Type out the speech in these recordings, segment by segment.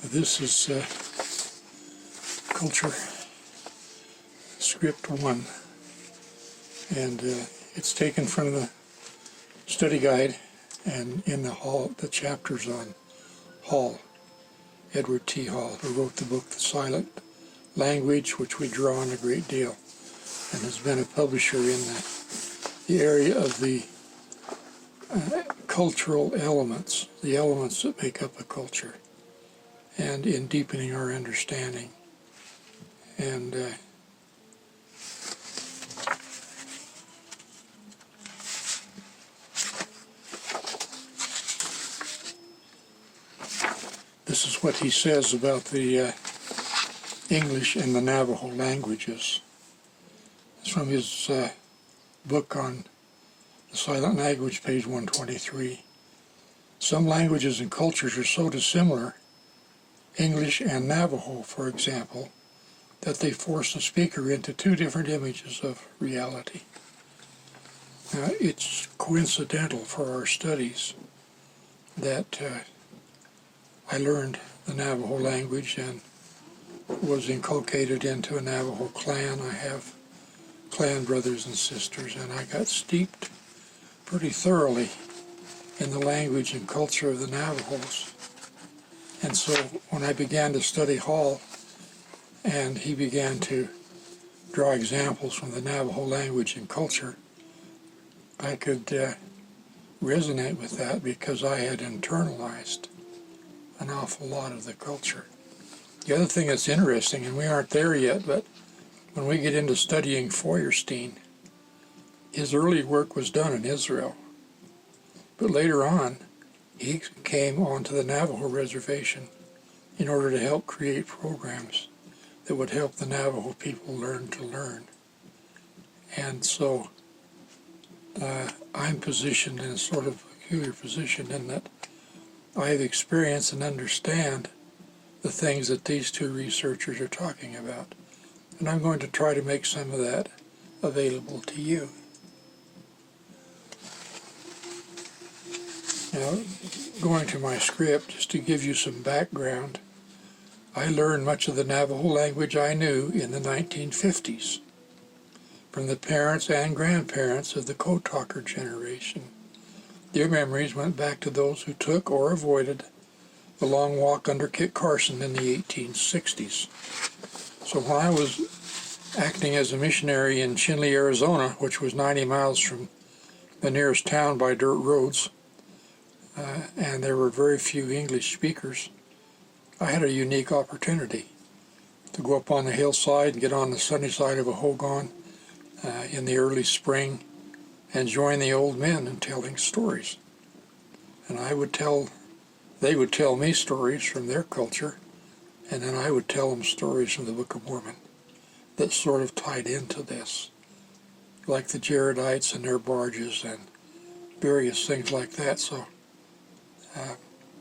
This is Culture Script 1, and it's taken from the study guide, and in the chapters on Hall, Edward T. Hall, who wrote the book The Silent Language, which we draw on a great deal, and has been a publisher in the area of the cultural elements, the elements that make up a culture, and in deepening our understanding. And this is what he says about the English and the Navajo languages. It's from his book on the silent language, page 123. Some languages and cultures are so dissimilar, English and Navajo, for example, that they force the speaker into two different images of reality. Now, it's coincidental for our studies that I learned the Navajo language and was inculcated into a Navajo clan. I have clan brothers and sisters, and I got steeped pretty thoroughly in the language and culture of the Navajos. And so when I began to study Hall, and he began to draw examples from the Navajo language and culture, I could resonate with that because I had internalized an awful lot of the culture. The other thing that's interesting, and we aren't there yet, but when we get into studying Feuerstein, his early work was done in Israel. But later on, he came onto the Navajo reservation in order to help create programs that would help the Navajo people learn to learn. And so I'm positioned in a sort of peculiar position in that I've experienced and understand the things that these two researchers are talking about. And I'm going to try to make some of that available to you. Now, going to my script, just to give you some background, I learned much of the Navajo language I knew in the 1950s from the parents and grandparents of the code talker generation. Their memories went back to those who took or avoided the long walk under Kit Carson in the 1860s. So when I was acting as a missionary in Chinle, Arizona, which was 90 miles from the nearest town by dirt roads, and there were very few English speakers, I had a unique opportunity to go up on the hillside and get on the sunny side of a hogan in the early spring and join the old men in telling stories. And they would tell me stories from their culture, and then I would tell them stories from the Book of Mormon that sort of tied into this, like the Jaredites and their barges and various things like that. So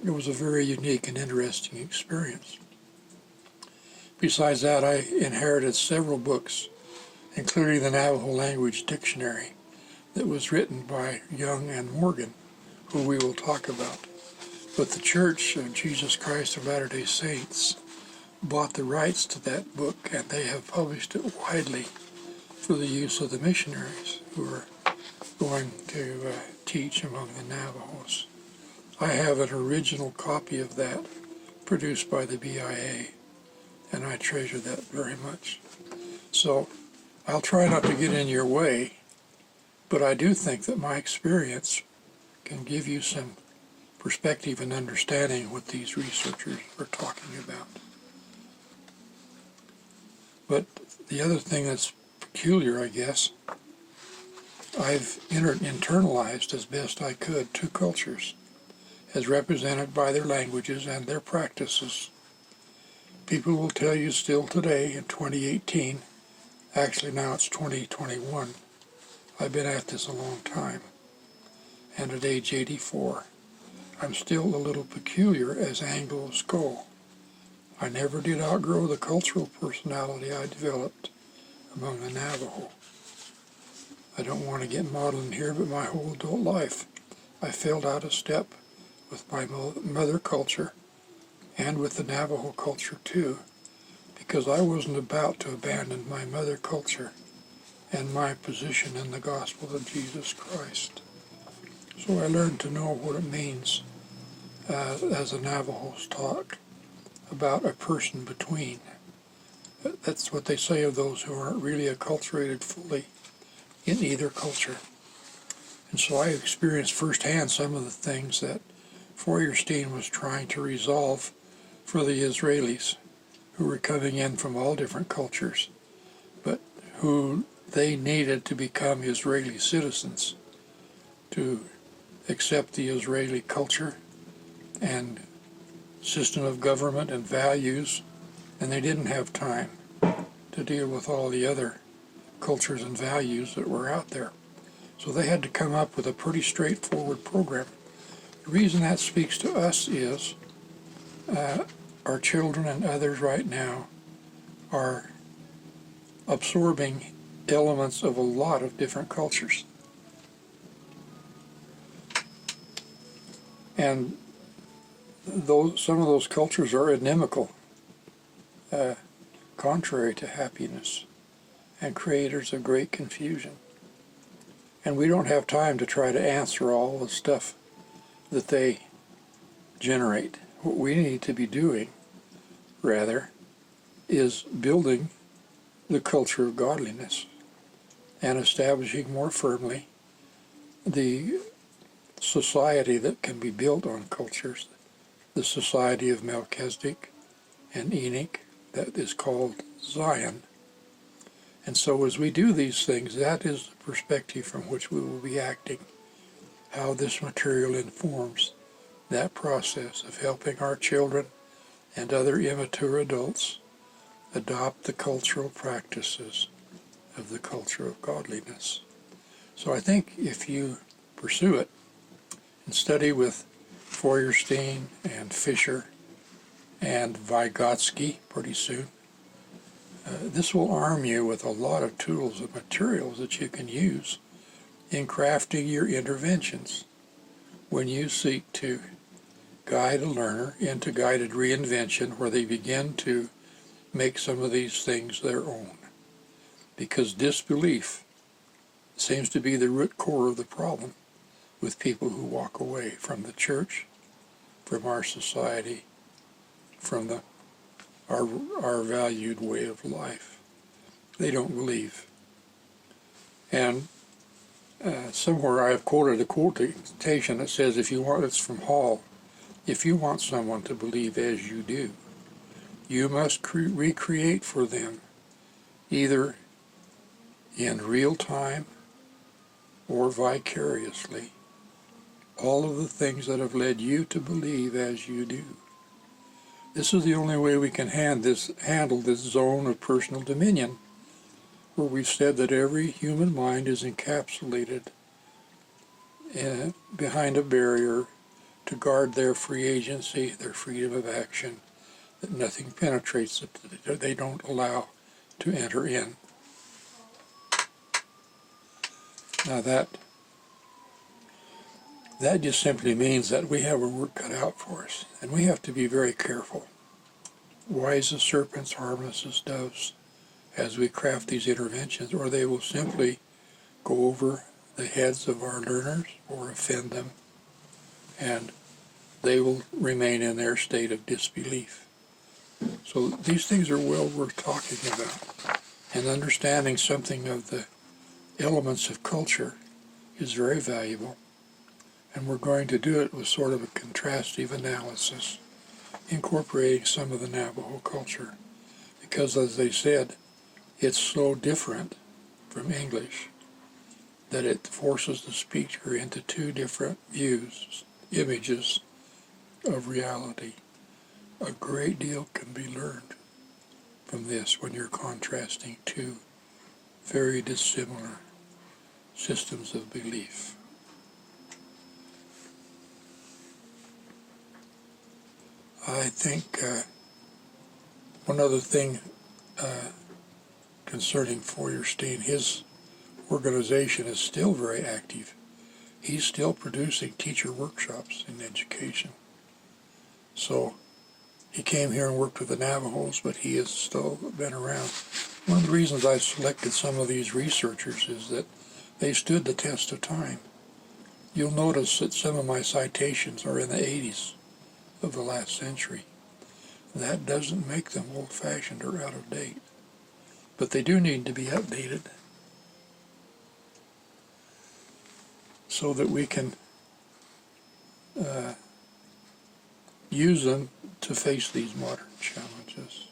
it was a very unique and interesting experience. Besides that, I inherited several books, including the Navajo Language Dictionary that was written by Young and Morgan, who we will talk about. But the Church of Jesus Christ of Latter-day Saints bought the rights to that book, and they have published it widely for the use of the missionaries who are going to teach among the Navajos. I have an original copy of that produced by the BIA, and I treasure that very much. So I'll try not to get in your way, but I do think that my experience can give you some perspective and understanding of what these researchers are talking about. But the other thing that's peculiar, I guess, I've internalized as best I could two cultures, as represented by their languages and their practices. People will tell you still today in 2018, actually now it's 2021, I've been at this a long time, and at age 84, I'm still a little peculiar as Anglos go. I never did outgrow the cultural personality I developed among the Navajo. I don't want to get maudlin here, but my whole adult life I felt out of step with my mother culture and with the Navajo culture too, because I wasn't about to abandon my mother culture and my position in the gospel of Jesus Christ. So I learned to know what it means, as the Navajos talk, about a person between. That's what they say of those who aren't really acculturated fully in either culture. And so I experienced firsthand some of the things that Feuerstein was trying to resolve for the Israelis, who were coming in from all different cultures, but who they needed to become Israeli citizens, to accept the Israeli culture and system of government and values, and they didn't have time to deal with all the other cultures and values that were out there. So they had to come up with a pretty straightforward program. The reason that speaks to us is our children and others right now are absorbing elements of a lot of different cultures. And some of those cultures are inimical, contrary to happiness, and creators of great confusion. And we don't have time to try to answer all the stuff that they generate. What we need to be doing, rather, is building the culture of godliness and establishing more firmly the society that can be built on cultures, the society of Melchizedek and Enoch, that is called Zion. And so as we do these things, that is the perspective from which we will be acting, how this material informs that process of helping our children and other immature adults adopt the cultural practices of the culture of godliness. So I think if you pursue it and study with Feuerstein and Fisher and Vygotsky pretty soon, this will arm you with a lot of tools and materials that you can use in crafting your interventions when you seek to guide a learner into guided reinvention, where they begin to make some of these things their own. Because disbelief seems to be the root core of the problem with people who walk away from the church, from our society, from our valued way of life. They don't believe. And somewhere I have quoted a quotation that says, it's from Hall, if you want someone to believe as you do, you must recreate for them, either in real time or vicariously, all of the things that have led you to believe as you do. This is the only way we can handle this zone of personal dominion, where we've said that every human mind is encapsulated behind a barrier to guard their free agency, their freedom of action, that nothing penetrates that they don't allow to enter in. Now that just simply means that we have our work cut out for us, and we have to be very careful. Wise as serpents, harmless as doves, as we craft these interventions, or they will simply go over the heads of our learners or offend them, and they will remain in their state of disbelief. So these things are well worth talking about, and understanding something of the elements of culture is very valuable, and we're going to do it with sort of a contrastive analysis, incorporating some of the Navajo culture, because as they said, it's so different from English that it forces the speaker into two different views, images of reality. A great deal can be learned from this when you're contrasting two very dissimilar systems of belief. I think one other thing concerning Feuerstein, his organization is still very active. He's still producing teacher workshops in education. So He came here and worked with the Navajos, but he has still been around. One of the reasons I selected some of these researchers is that they stood the test of time. You'll notice that some of my citations are in the 80s of the last century. That doesn't make them old-fashioned or out of date, but they do need to be updated so that we can use them to face these modern challenges.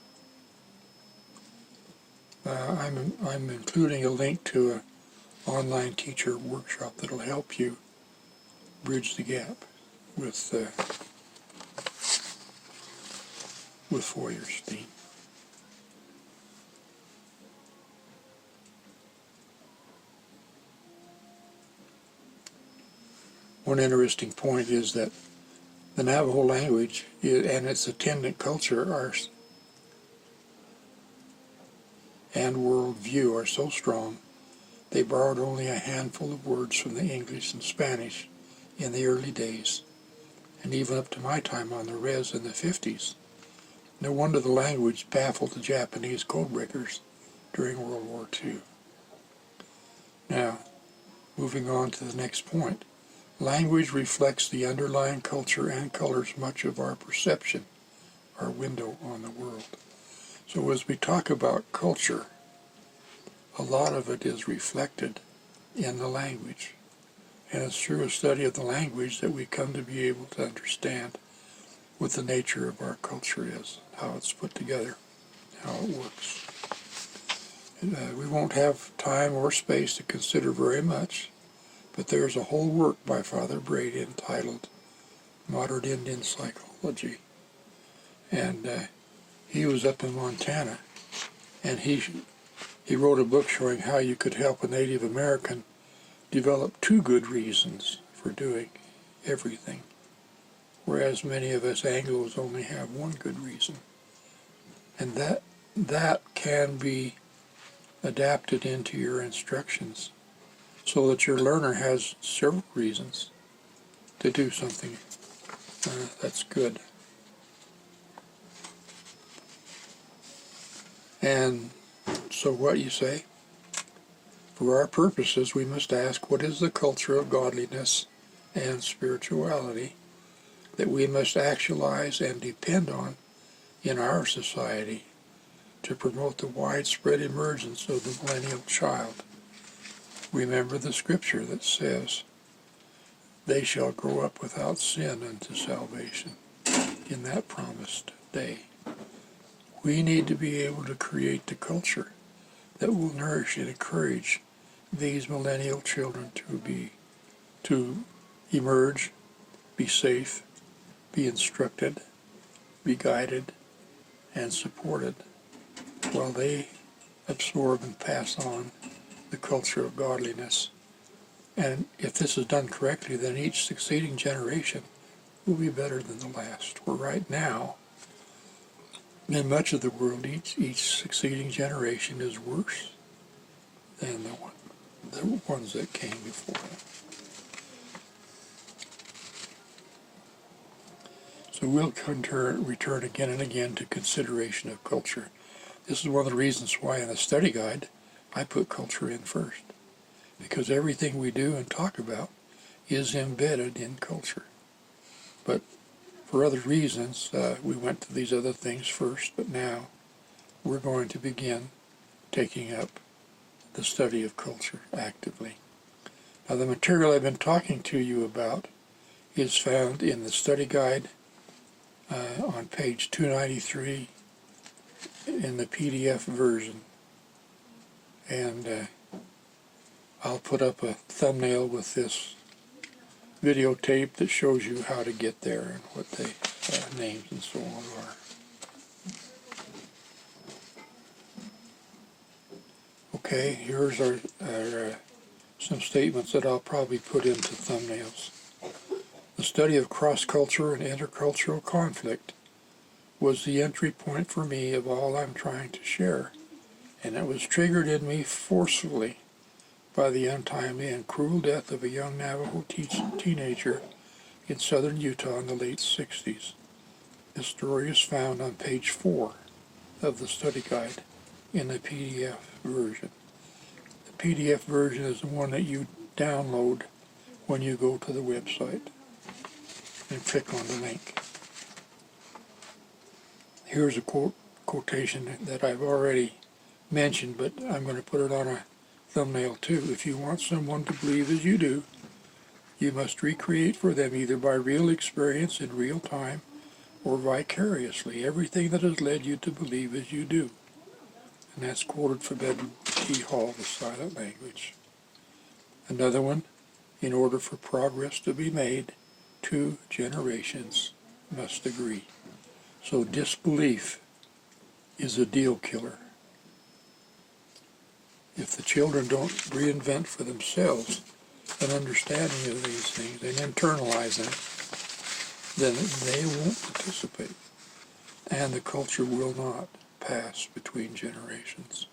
I'm including a link to an online teacher workshop that'll help you bridge the gap with Feuerstein. One interesting point is that the Navajo language and its attendant culture and worldview are so strong, they borrowed only a handful of words from the English and Spanish in the early days, and even up to my time on the res in the 50s. No wonder the language baffled the Japanese codebreakers during World War II. Now, moving on to the next point. Language reflects the underlying culture and colors much of our perception, our window on the world. So as we talk about culture, a lot of it is reflected in the language. And it's through a study of the language that we come to be able to understand what the nature of our culture is, how it's put together, how it works. We won't have time or space to consider very much, but there's a whole work by Father Brady entitled Modern Indian Psychology. And he was up in Montana, and he wrote a book showing how you could help a Native American develop 2 good reasons for doing everything, whereas many of us Anglos only have 1 good reason. And that can be adapted into your instructions so that your learner has several reasons to do something that's good. And so what you say? For our purposes, we must ask, what is the culture of godliness and spirituality that we must actualize and depend on in our society to promote the widespread emergence of the millennial child? Remember the scripture that says, they shall grow up without sin unto salvation in that promised day. We need to be able to create the culture that will nourish and encourage these millennial children to emerge, be safe, be instructed, be guided, and supported while they absorb and pass on the culture of godliness. And if this is done correctly, then each succeeding generation will be better than the last. For right now, in much of the world, each succeeding generation is worse than the ones that came before them. So we'll return again and again to consideration of culture. This is one of the reasons why in the study guide I put culture in first, because everything we do and talk about is embedded in culture. But for other reasons, we went to these other things first, but now we're going to begin taking up the study of culture actively. Now, the material I've been talking to you about is found in the study guide on page 293 in the PDF version. And I'll put up a thumbnail with this videotape that shows you how to get there and what the names and so on are. Okay, here's our some statements that I'll probably put into thumbnails. The study of cross-culture and intercultural conflict was the entry point for me of all I'm trying to share, and it was triggered in me forcefully by the untimely and cruel death of a young Navajo teenager in southern Utah in the late 60s. This story is found on page 4 of the study guide in the PDF version. The PDF version is the one that you download when you go to the website and click on the link. Here's a quotation that I've already mentioned, but I'm going to put it on a thumbnail too. If you want someone to believe as you do, you must recreate for them either by real experience in real time or vicariously everything that has led you to believe as you do. And that's quoted from Edward T. Hall, The Silent Language. Another one, in order for progress to be made, 2 generations must agree. So disbelief is a deal killer. If the children don't reinvent for themselves an understanding of these things and internalize them, then they won't participate, and the culture will not pass between generations.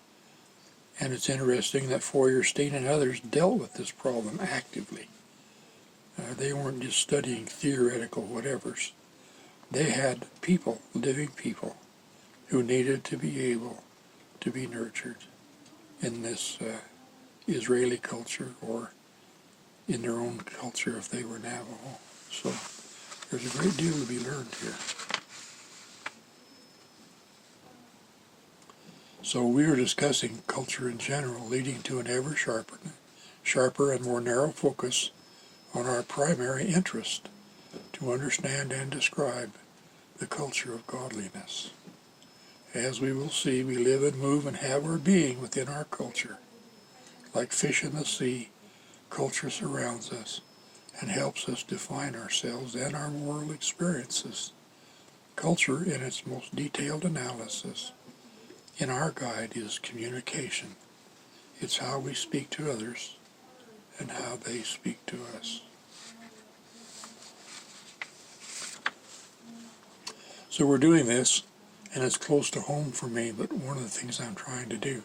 And it's interesting that Feuerstein and others dealt with this problem actively. They weren't just studying theoretical whatevers. They had people, living people, who needed to be able to be nurtured in this Israeli culture or in their own culture if they were Navajo. So there's a great deal to be learned here. So we are discussing culture in general, leading to an ever sharper and more narrow focus on our primary interest, to understand and describe the culture of godliness. As we will see, we live and move and have our being within our culture. Like fish in the sea, culture surrounds us and helps us define ourselves and our moral experiences. Culture, in its most detailed analysis, in our guide is communication. It's how we speak to others and how they speak to us. So we're doing this, and it's close to home for me, but one of the things I'm trying to do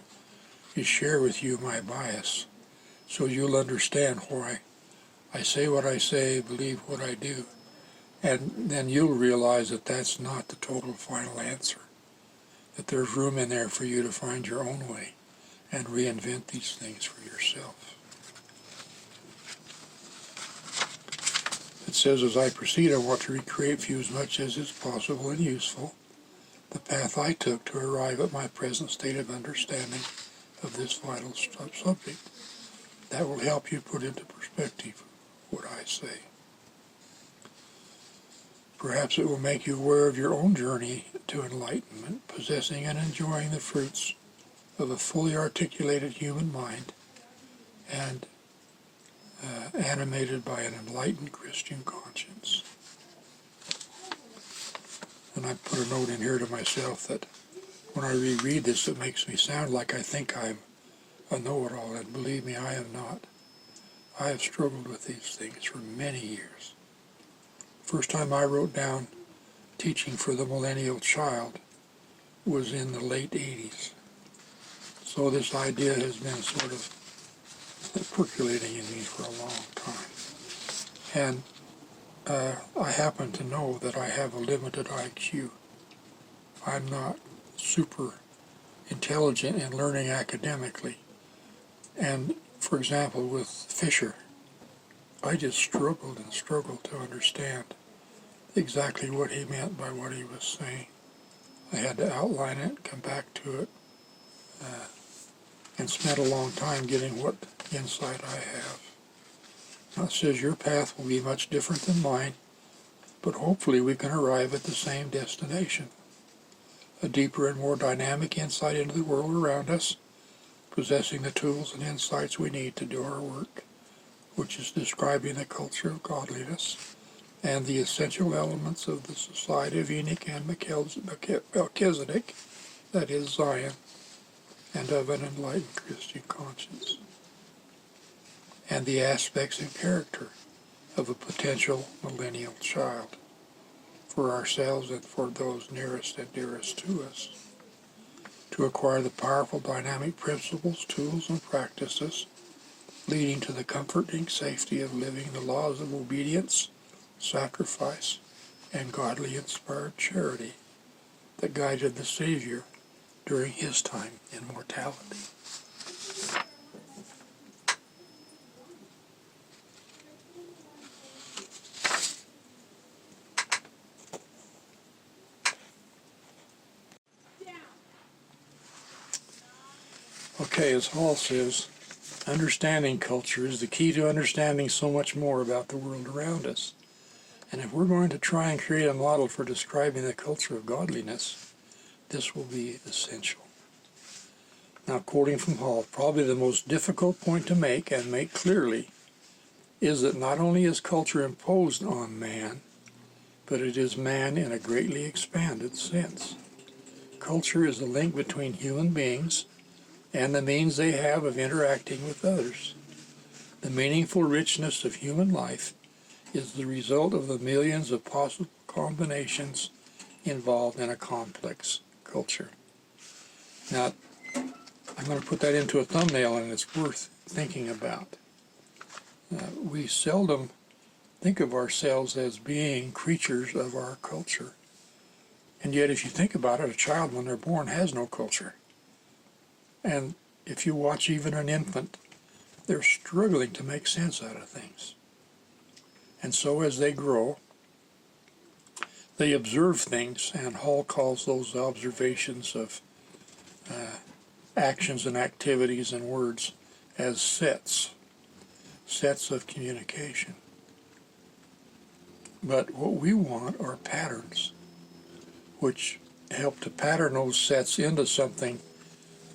is share with you my bias so you'll understand why I say what I say, believe what I do, and then you'll realize that that's not the total final answer, that there's room in there for you to find your own way and reinvent these things for yourself. It says, as I proceed, I want to recreate for you as much as is possible and useful the path I took to arrive at my present state of understanding of this vital subject. That will help you put into perspective what I say. Perhaps it will make you aware of your own journey to enlightenment, possessing and enjoying the fruits of a fully articulated human mind and animated by an enlightened Christian conscience. And I put a note in here to myself that when I reread this, it makes me sound like I think I'm a know-it-all, and believe me, I am not. I have struggled with these things for many years. First time I wrote down teaching for the millennial child was in the late 80s. So this idea has been sort of percolating in me for a long time. And I happen to know that I have a limited IQ. I'm not super intelligent in learning academically. And for example, with Fisher, I just struggled and struggled to understand exactly what he meant by what he was saying. I had to outline it, come back to it, and spent a long time getting what insight I have. Now it says your path will be much different than mine, but hopefully we can arrive at the same destination. A deeper and more dynamic insight into the world around us, possessing the tools and insights we need to do our work, which is describing the culture of godliness and the essential elements of the society of Enoch and Melchizedek, that is Zion, and of an enlightened Christian conscience, and the aspects and character of a potential millennial child for ourselves and for those nearest and dearest to us, to acquire the powerful dynamic principles, tools, and practices leading to the comforting safety of living the laws of obedience, sacrifice, and godly inspired charity that guided the Savior during his time in mortality. Okay, as Hall says, understanding culture is the key to understanding so much more about the world around us. And if we're going to try and create a model for describing the culture of godliness, this will be essential. Now, quoting from Hall, probably the most difficult point to make, and make clearly, is that not only is culture imposed on man, but it is man in a greatly expanded sense. Culture is the link between human beings and the means they have of interacting with others. The meaningful richness of human life is the result of the millions of possible combinations involved in a complex culture. Now, I'm going to put that into a thumbnail, and it's worth thinking about. We seldom think of ourselves as being creatures of our culture. And yet, if you think about it, a child, when they're born, has no culture. And if you watch even an infant, they're struggling to make sense out of things. And so as they grow, they observe things, and Hall calls those observations of actions and activities and words as sets of communication. But what we want are patterns, which help to pattern those sets into something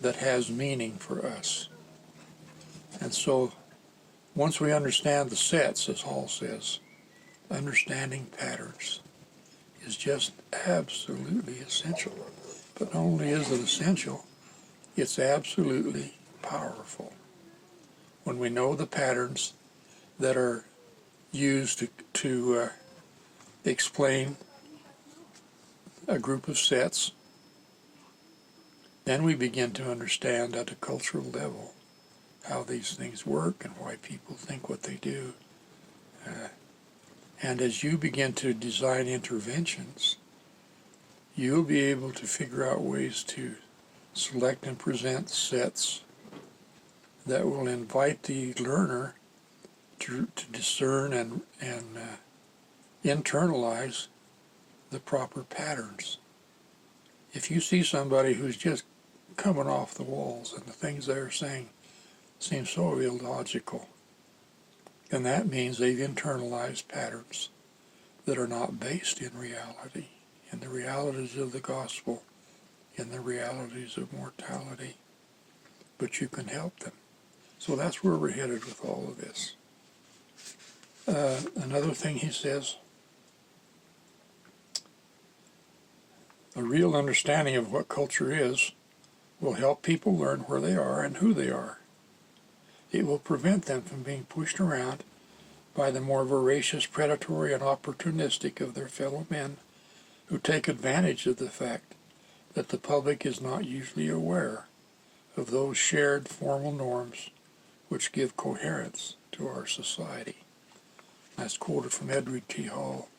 that has meaning for us. And so once we understand the sets, as Hall says, understanding patterns is just absolutely essential. But not only is it essential, it's absolutely powerful. When we know the patterns that are used to explain a group of sets, then we begin to understand at a cultural level how these things work and why people think what they do. And as you begin to design interventions, you'll be able to figure out ways to select and present sets that will invite the learner to discern and internalize the proper patterns. If you see somebody who's just coming off the walls and the things they're saying seem so illogical, then that means they've internalized patterns that are not based in reality, in the realities of the gospel, in the realities of mortality. But you can help them. So that's where we're headed with all of this. Another thing he says, a real understanding of what culture is will help people learn where they are and who they are. It will prevent them from being pushed around by the more voracious, predatory, and opportunistic of their fellow men who take advantage of the fact that the public is not usually aware of those shared formal norms which give coherence to our society. That's quoted from Edward T. Hall,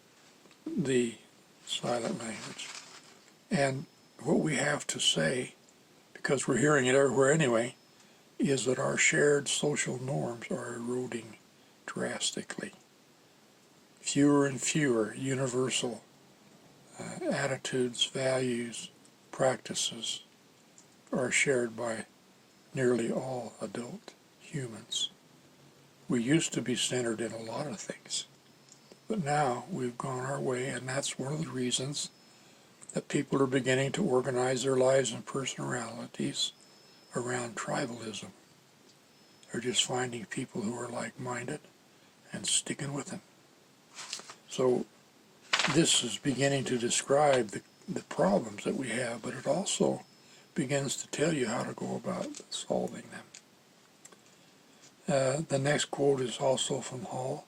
The Silent Language. And what we have to say, because we're hearing it everywhere anyway, is that our shared social norms are eroding drastically. Fewer and fewer universal attitudes, values, practices are shared by nearly all adult humans. We used to be centered in a lot of things, but now we've gone our way, and that's one of the reasons that people are beginning to organize their lives and personalities around tribalism. They're just finding people who are like-minded and sticking with them. So this is beginning to describe the problems that we have, but it also begins to tell you how to go about solving them. The next quote is also from Hall.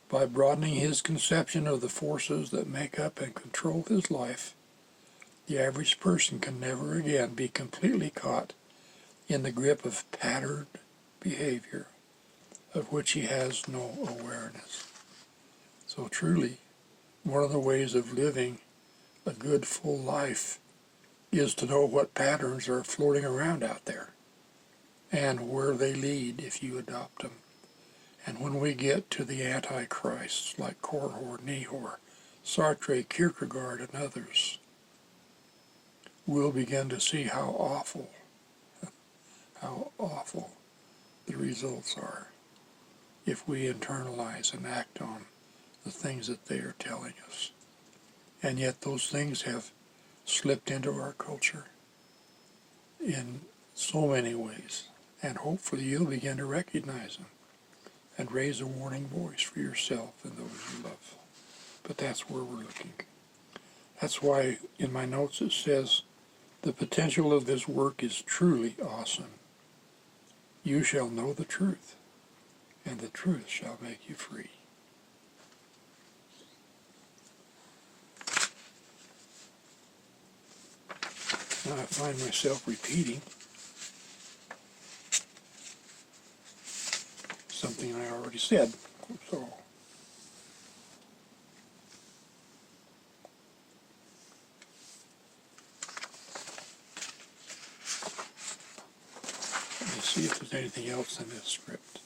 By broadening his conception of the forces that make up and control his life, the average person can never again be completely caught in the grip of patterned behavior of which he has no awareness. So truly, one of the ways of living a good, full life is to know what patterns are floating around out there and where they lead if you adopt them. And when we get to the antichrists like Korhor, Nehor, Sartre, Kierkegaard, and others, we'll begin to see how awful the results are if we internalize and act on the things that they are telling us. And yet those things have slipped into our culture in so many ways. And hopefully you'll begin to recognize them and raise a warning voice for yourself and those you love. But that's where we're looking. That's why in my notes it says, the potential of this work is truly awesome. You shall know the truth, and the truth shall make you free. Now I find myself repeating something I already said. So let me see if there's anything else in this script.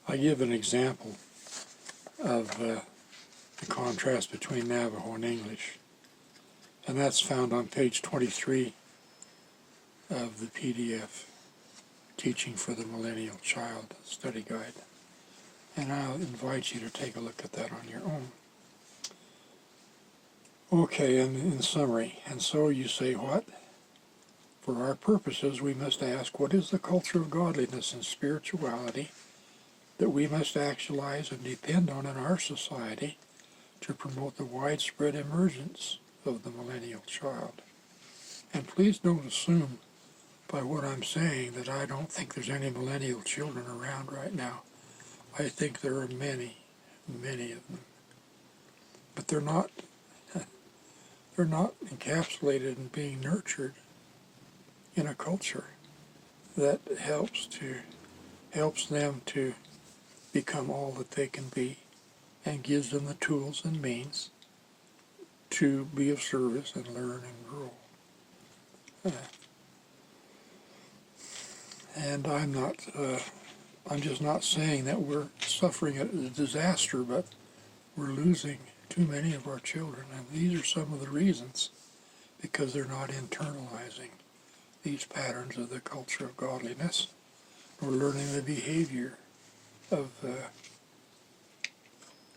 I give an example of the contrast between Navajo and English, and that's found on page 23 of the PDF, Teaching for the Millennial Child Study Guide. And I'll invite you to take a look at that on your own. Okay, and in summary, and so you say what? For our purposes, we must ask, what is the culture of godliness and spirituality that we must actualize and depend on in our society to promote the widespread emergence of the millennial child? And please don't assume by what I'm saying that I don't think there's any millennial children around right now. I think there are many, many of them. But they're not encapsulated in being nurtured in a culture that helps them to become all that they can be and gives them the tools and means to be of service and learn and grow. And I'm just not saying that we're suffering a disaster, but we're losing too many of our children. And these are some of the reasons, because they're not internalizing these patterns of the culture of godliness. We're learning the behavior of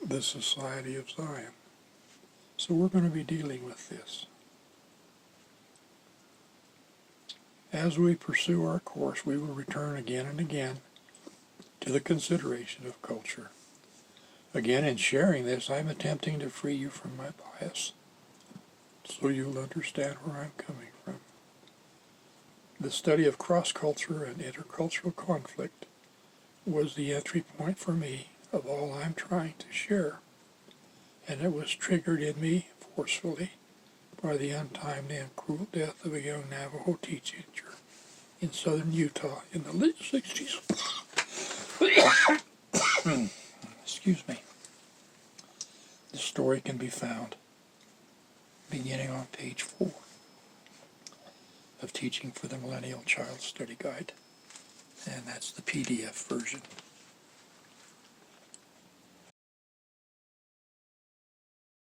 the Society of Zion. So we're going to be dealing with this. As we pursue our course, we will return again and again to the consideration of culture. Again, in sharing this, I'm attempting to free you from my bias, so you'll understand where I'm coming from. The study of cross-culture and intercultural conflict was the entry point for me of all I'm trying to share, and it was triggered in me forcefully by the untimely and cruel death of a young Navajo teacher in southern Utah in the late 60s. Excuse me. The story can be found beginning on page 4 of Teaching for the Millennial Child Study Guide, and that's the PDF version.